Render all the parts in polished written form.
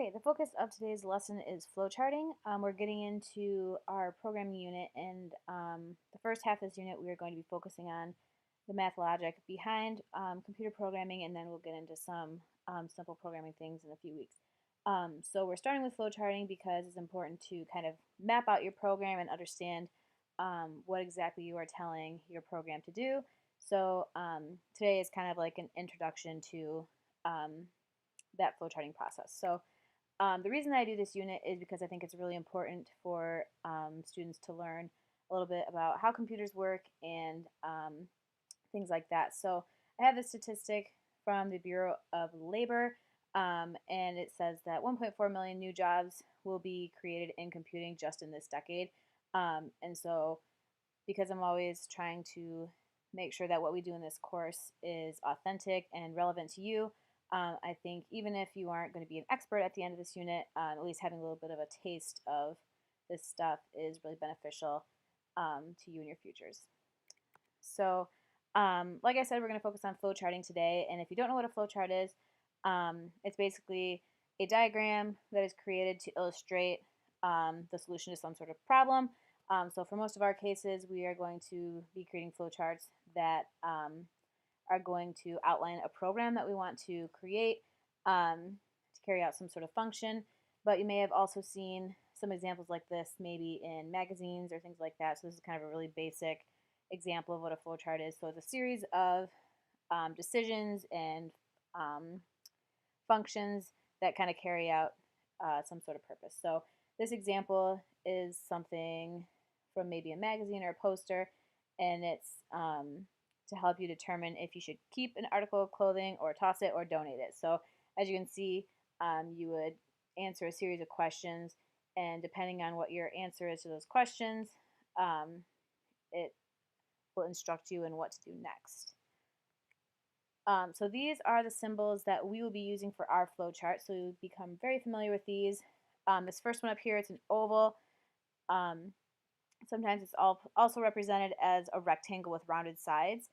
Okay, the focus of today's lesson is flowcharting. We're getting into our programming unit, and the first half of this unit we are going to be focusing on the math logic behind computer programming, and then we'll get into some simple programming things in a few weeks. So we're starting with flowcharting because it's important to kind of map out your program and understand what exactly you are telling your program to do. So today is kind of like an introduction to that flowcharting process. So the reason I do this unit is because I think it's really important for students to learn a little bit about how computers work and things like that. So I have this statistic from the Bureau of Labor, and it says that 1.4 million new jobs will be created in computing just in this decade. And so because I'm always trying to make sure that what we do in this course is authentic and relevant to you, I think even if you aren't going to be an expert at the end of this unit, at least having a little bit of a taste of this stuff is really beneficial to you in your futures. So, like I said, we're going to focus on flowcharting today. And if you don't know what a flowchart is, it's basically a diagram that is created to illustrate the solution to some sort of problem. So for most of our cases, we are going to be creating flowcharts that are going to outline a program that we want to create to carry out some sort of function. But you may have also seen some examples like this maybe in magazines or things like that. So this is kind of a really basic example of what a flowchart is. So it's a series of decisions and functions that kind of carry out some sort of purpose. So this example is something from maybe a magazine or a poster, and it's to help you determine if you should keep an article of clothing or toss it or donate it. So as you can see, you would answer a series of questions, and depending on what your answer is to those questions, it will instruct you in what to do next. So these are the symbols that we will be using for our flowchart, so you'll become very familiar with these. This first one up here, it's an oval. Sometimes it's also represented as a rectangle with rounded sides.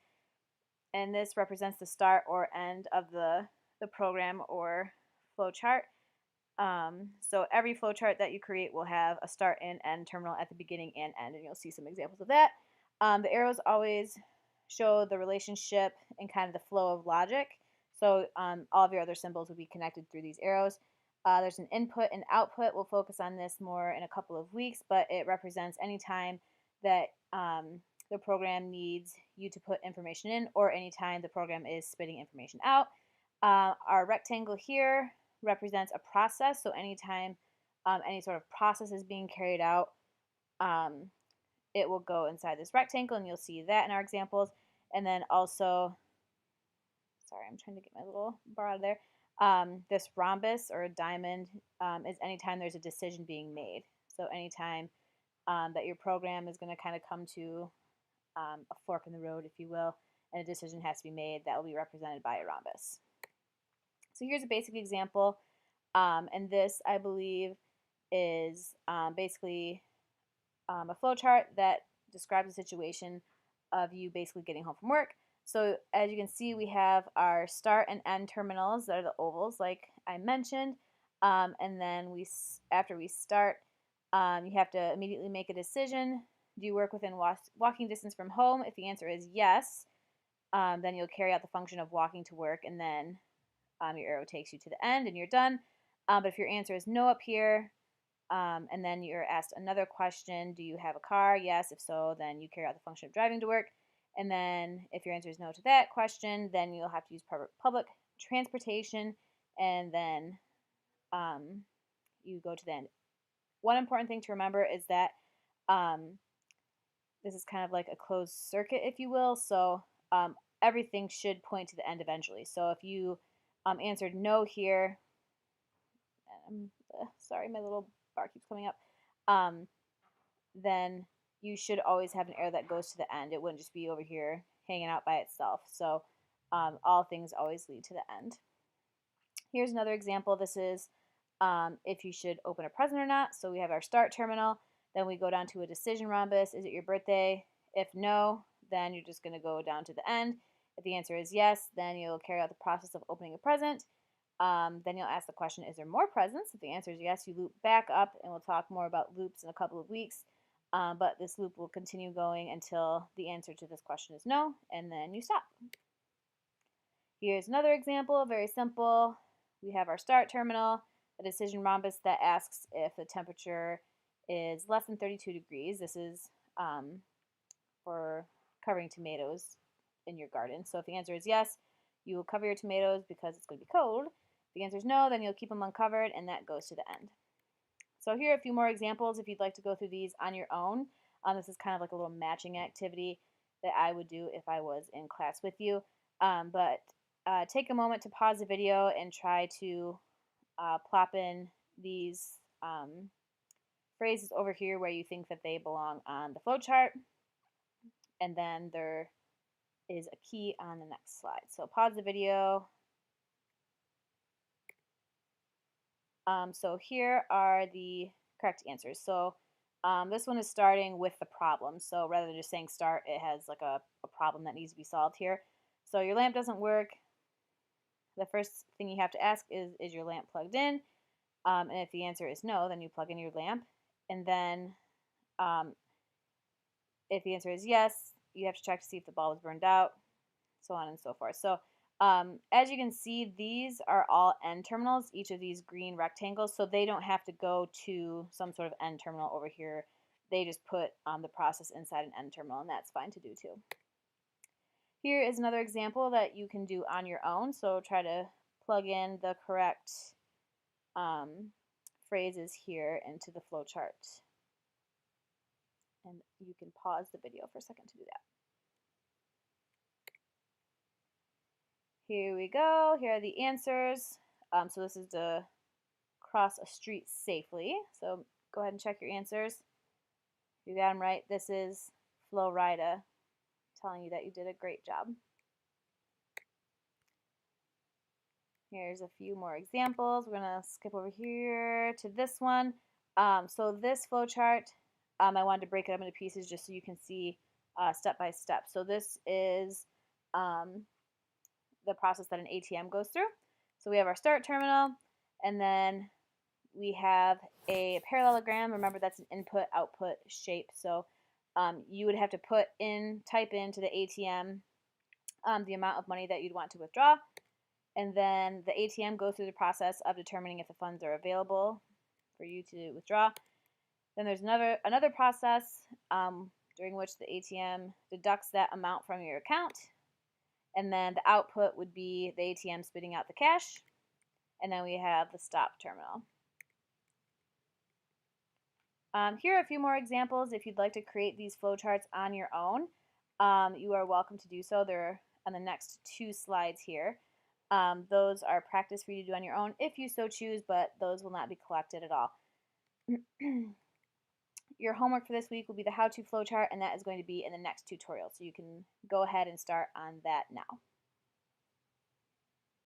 And this represents the start or end of the program or flowchart. So every flowchart that you create will have a start and end terminal at the beginning and end, and you'll see some examples of that. The arrows always show the relationship and kind of the flow of logic. So all of your other symbols will be connected through these arrows. There's an input and output. We'll focus on this more in a couple of weeks, but it represents any time that the program needs you to put information in or anytime the program is spitting information out. Our rectangle here represents a process, so anytime any sort of process is being carried out, it will go inside this rectangle, and you'll see that in our examples. And then also, sorry, I'm trying to get my little bar out of there. This rhombus or a diamond is anytime there's a decision being made. So anytime that your program is going to kind of come to a fork in the road, if you will, and a decision has to be made, that will be represented by a rhombus. So here's a basic example, and this, I believe, is basically a flowchart that describes the situation of you basically getting home from work. So as you can see, we have our start and end terminals that are the ovals, like I mentioned, and then after we start, you have to immediately make a decision. Do you work within walking distance from home? If the answer is yes, then you'll carry out the function of walking to work, and then your arrow takes you to the end and you're done. But if your answer is no up here, and then you're asked another question, do you have a car? Yes. If so, then you carry out the function of driving to work. And then if your answer is no to that question, then you'll have to use public transportation, and then you go to the end. One important thing to remember is that this is kind of like a closed circuit, if you will. So everything should point to the end eventually. So if you answered no here, sorry, my little bar keeps coming up, then you should always have an arrow that goes to the end. It wouldn't just be over here hanging out by itself. So all things always lead to the end. Here's another example. This is if you should open a present or not. So we have our start terminal. Then we go down to a decision rhombus. Is it your birthday? If no, then you're just going to go down to the end. If the answer is yes, then you'll carry out the process of opening a present. Then you'll ask the question, is there more presents? If the answer is yes, you loop back up, and we'll talk more about loops in a couple of weeks. But this loop will continue going until the answer to this question is no, and then you stop. Here's another example, very simple. We have our start terminal, a decision rhombus that asks if the temperature is less than 32 degrees. This is for covering tomatoes in your garden. So if the answer is yes, you will cover your tomatoes because it's going to be cold. If the answer is no, then you'll keep them uncovered, and that goes to the end. So here are a few more examples if you'd like to go through these on your own. This is kind of like a little matching activity that I would do if I was in class with you. But take a moment to pause the video and try to plop in these phrases over here where you think that they belong on the flowchart. And then there is a key on the next slide. So pause the video. So here are the correct answers. So this one is starting with the problem. So rather than just saying start, it has like a problem that needs to be solved here. So your lamp doesn't work. The first thing you have to ask is your lamp plugged in? And if the answer is no, then you plug in your lamp. And then if the answer is yes, you have to check to see if the bulb is burned out, so on and so forth. So as you can see, these are all end terminals, each of these green rectangles, so they don't have to go to some sort of end terminal over here. They just put the process inside an end terminal, and that's fine to do too. Here is another example that you can do on your own, so try to plug in the correct phrases here into the flowchart. And you can pause the video for a second to do that. Here we go. Here are the answers. So this is to cross a street safely. So go ahead and check your answers. If you got them right, this is Flowrida telling you that you did a great job. Here's a few more examples. We're going to skip over here to this one. So this flowchart, I wanted to break it up into pieces just so you can see step by step. So this is the process that an ATM goes through. So we have our start terminal, and then we have a parallelogram. Remember, that's an input-output shape. So you would have to type into the ATM the amount of money that you'd want to withdraw, and then the ATM goes through the process of determining if the funds are available for you to withdraw. Then there's another process during which the ATM deducts that amount from your account. And then the output would be the ATM spitting out the cash. And then we have the stop terminal. Here are a few more examples. If you'd like to create these flowcharts on your own, you are welcome to do so. They're on the next 2 slides here. Those are practice for you to do on your own if you so choose, but those will not be collected at all. Your homework for this week will be the how-to flowchart, and that is going to be in the next tutorial. So you can go ahead and start on that now.